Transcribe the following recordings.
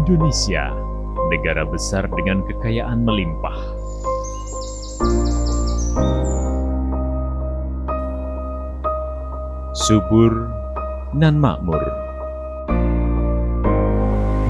Indonesia, negara besar dengan kekayaan melimpah. Subur dan makmur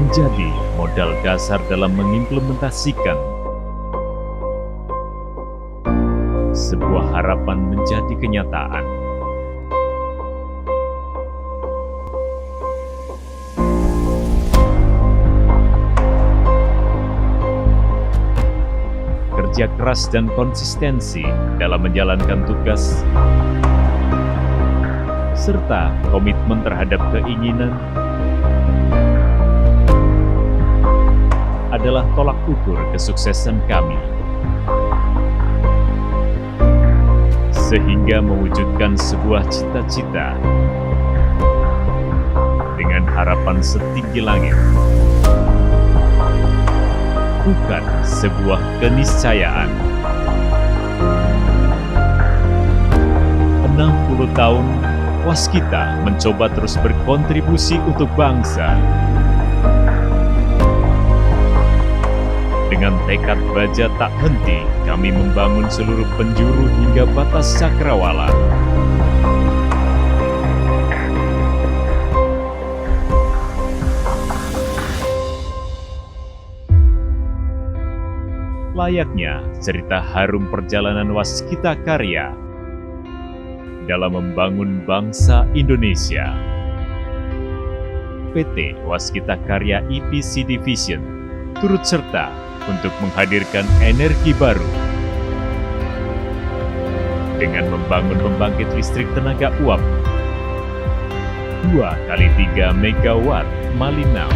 menjadi modal dasar dalam mengimplementasikan sebuah harapan menjadi kenyataan. Kerja keras dan konsistensi dalam menjalankan tugas, serta komitmen terhadap keinginan adalah tolak ukur kesuksesan kami. Sehingga mewujudkan sebuah cita-cita dengan harapan setinggi langit, bukan sebuah keniscayaan. 60 tahun Waskita mencoba terus berkontribusi untuk bangsa. Dengan tekad baja tak henti, kami membangun seluruh penjuru hingga batas cakrawala. Layaknya cerita harum perjalanan Waskita Karya dalam membangun bangsa Indonesia. PT Waskita Karya EPC Division turut serta untuk menghadirkan energi baru dengan membangun pembangkit listrik tenaga uap 2x3 MW Malinau.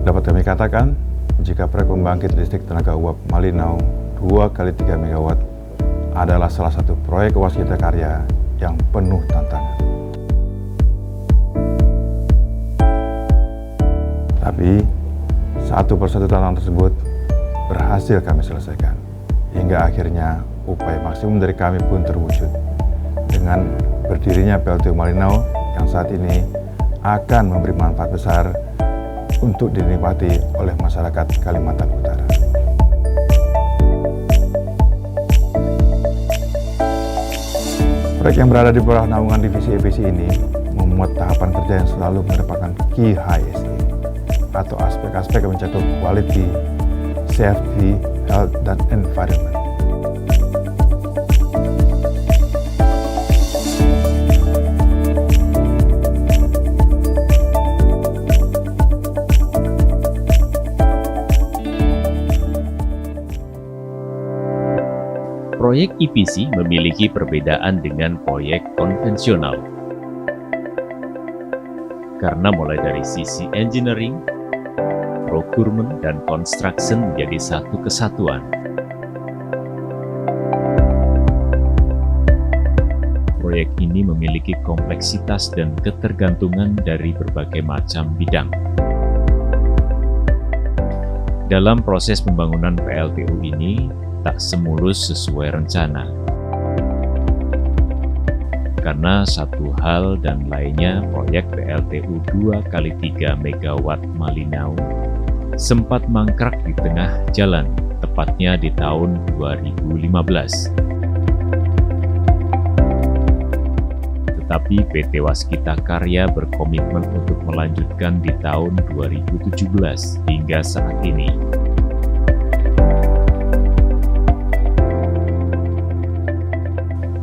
Dapat kami katakan, jika proyek pembangkit listrik tenaga uap Malinau 2x3 MW adalah salah satu proyek Waskita Karya yang penuh tantangan. Tapi, satu persatu tantangan tersebut berhasil kami selesaikan, hingga akhirnya upaya maksimum dari kami pun terwujud. Dengan berdirinya PLTU Malinau yang saat ini akan memberi manfaat besar untuk dinikmati oleh masyarakat Kalimantan Utara. Proyek yang berada di bawah naungan divisi EPC ini memuat tahapan kerja yang selalu merupakan key HSE atau aspek-aspek yang mencakup quality, safety, health, dan environment. Proyek EPC memiliki perbedaan dengan proyek konvensional. Karena mulai dari sisi engineering, procurement, dan construction menjadi satu kesatuan. Proyek ini memiliki kompleksitas dan ketergantungan dari berbagai macam bidang. Dalam proses pembangunan PLTU ini, tak semulus sesuai rencana. Karena satu hal dan lainnya, proyek PLTU 2x3 MW Malinau sempat mangkrak di tengah jalan, tepatnya di tahun 2015. Tetapi PT Waskita Karya berkomitmen untuk melanjutkan di tahun 2017 hingga saat ini.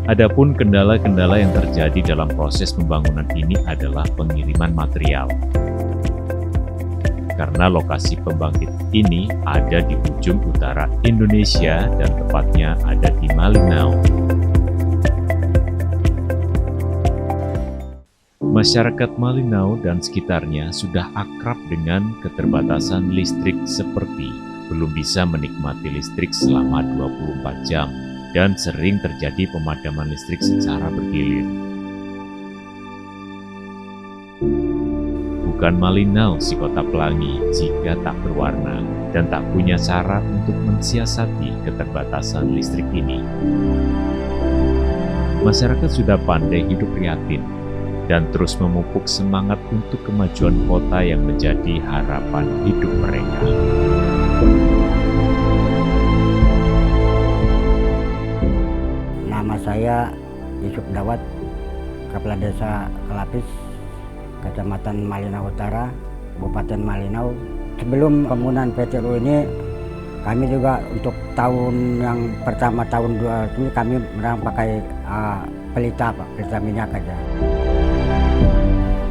Adapun kendala-kendala yang terjadi dalam proses pembangunan ini adalah pengiriman material. Karena lokasi pembangkit ini ada di ujung utara Indonesia dan tepatnya ada di Malinau. Masyarakat Malinau dan sekitarnya sudah akrab dengan keterbatasan listrik seperti belum bisa menikmati listrik selama 24 jam. Dan sering terjadi pemadaman listrik secara bergilir. Bukan Malinau si kota pelangi jika tak berwarna dan tak punya cara untuk mensiasati keterbatasan listrik ini. Masyarakat sudah pandai hidup prihatin dan terus memupuk semangat untuk kemajuan kota yang menjadi harapan hidup mereka. Nama saya Yusuf Dawat, Kepala Desa Kelapis, Kecamatan Malinau Utara, Kabupaten Malinau. Sebelum pembangunan PTU ini, kami juga untuk tahun yang pertama tahun 2 ini kami pakai pelita minyak aja.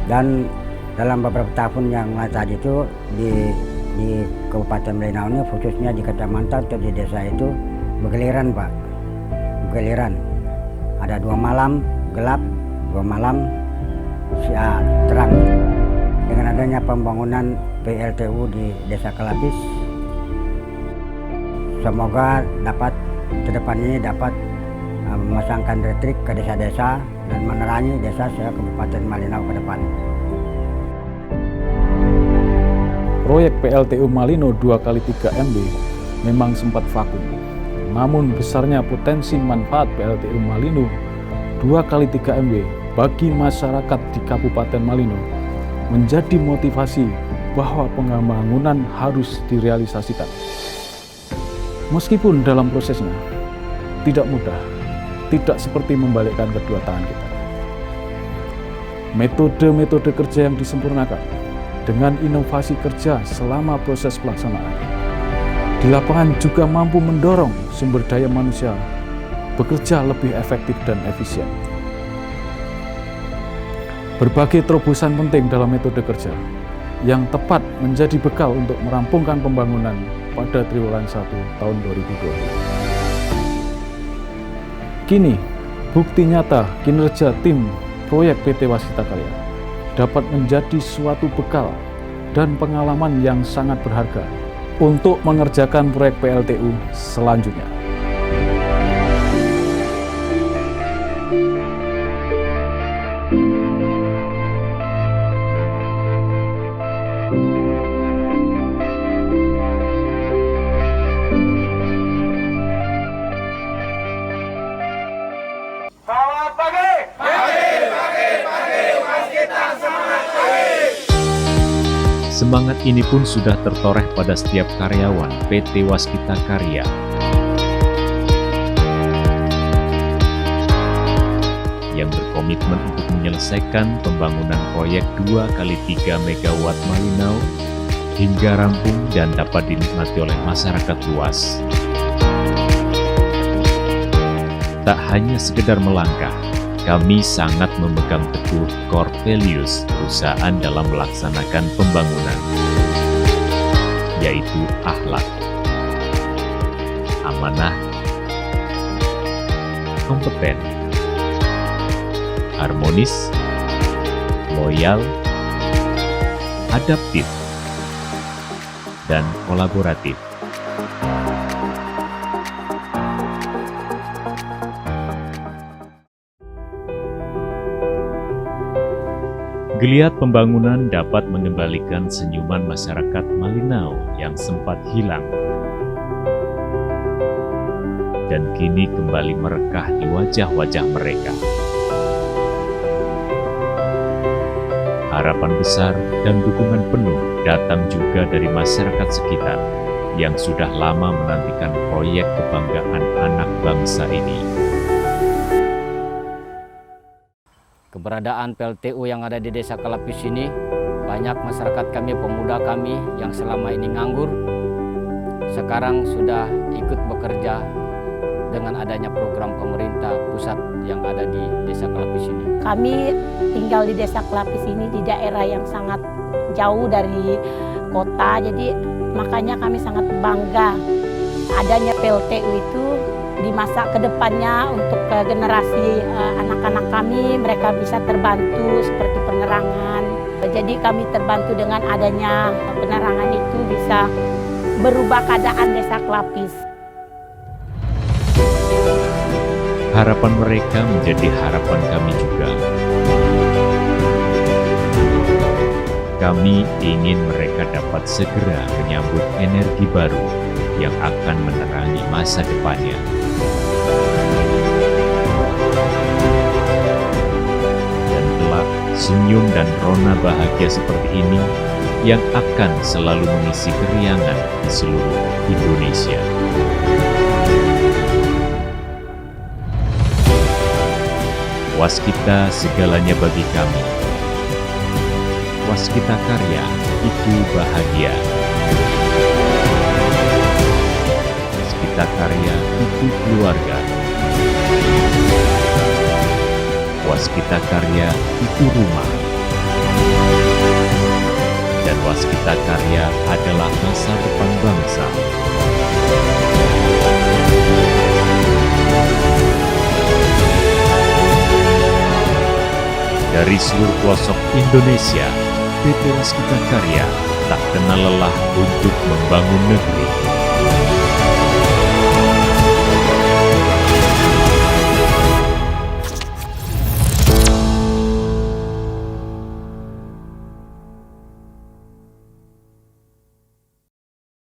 Dan dalam beberapa tahun yang tadi itu di Kabupaten Malinau ini, khususnya di Kecamatan atau di desa itu bergiliran Pak, bergiliran. Ada 2 malam gelap, 2 malam terang. Dengan adanya pembangunan PLTU di Desa Kelapis, semoga dapat ke depan ini dapat memasangkan listrik ke desa-desa dan menerangi desa Kabupaten Malinau ke depan. Proyek PLTU Malinau 2x3 MB memang sempat vakum. Namun besarnya potensi manfaat PLTU Malinau 2x3 MB bagi masyarakat di Kabupaten Malinau menjadi motivasi bahwa pembangunan harus direalisasikan. Meskipun dalam prosesnya tidak mudah, tidak seperti membalikkan kedua tangan kita. Metode-metode kerja yang disempurnakan dengan inovasi kerja selama proses pelaksanaan di lapangan juga mampu mendorong sumber daya manusia bekerja lebih efektif dan efisien. Berbagai terobosan penting dalam metode kerja yang tepat menjadi bekal untuk merampungkan pembangunan pada triwulan 1 tahun 2020. Kini, bukti nyata kinerja tim proyek PT Waskita Karya dapat menjadi suatu bekal dan pengalaman yang sangat berharga untuk mengerjakan proyek PLTU selanjutnya. Semangat ini pun sudah tertoreh pada setiap karyawan PT Waskita Karya. Yang berkomitmen untuk menyelesaikan pembangunan proyek 2x3 MW Malinau hingga rampung dan dapat dinikmati oleh masyarakat luas. Tak hanya sekedar melangkah, kami sangat memegang teguh core values perusahaan dalam melaksanakan pembangunan, yaitu akhlak, amanah, kompeten, harmonis, loyal, adaptif, dan kolaboratif. Geliat pembangunan dapat mengembalikan senyuman masyarakat Malinau yang sempat hilang dan kini kembali merekah di wajah-wajah mereka. Harapan besar dan dukungan penuh datang juga dari masyarakat sekitar yang sudah lama menantikan proyek kebanggaan anak bangsa ini. Keberadaan PLTU yang ada di Desa Kelapis ini, banyak masyarakat kami, pemuda kami yang selama ini nganggur, sekarang sudah ikut bekerja dengan adanya program pemerintah pusat yang ada di Desa Kelapis ini. Kami tinggal di Desa Kelapis ini di daerah yang sangat jauh dari kota, jadi makanya kami sangat bangga adanya PLTU itu di masa kedepannya untuk generasi anak-anak kami, mereka bisa terbantu seperti penerangan. Jadi kami terbantu dengan adanya penerangan itu bisa berubah keadaan Desa Kelapis. Harapan mereka menjadi harapan kami juga. Kami ingin mereka dapat segera menyambut energi baru yang akan menerangi masa depannya. Dan kelak, senyum dan rona bahagia seperti ini yang akan selalu mengisi keriangan di seluruh Indonesia. Waskita segalanya bagi kami. Waskita karya itu bahagia. Waskita karya itu keluarga. Waskita karya itu rumah. Dan waskita karya adalah masa depan bangsa. Dari seluruh pelosok Indonesia, PT Waskita Karya tak kenal lelah untuk membangun negeri.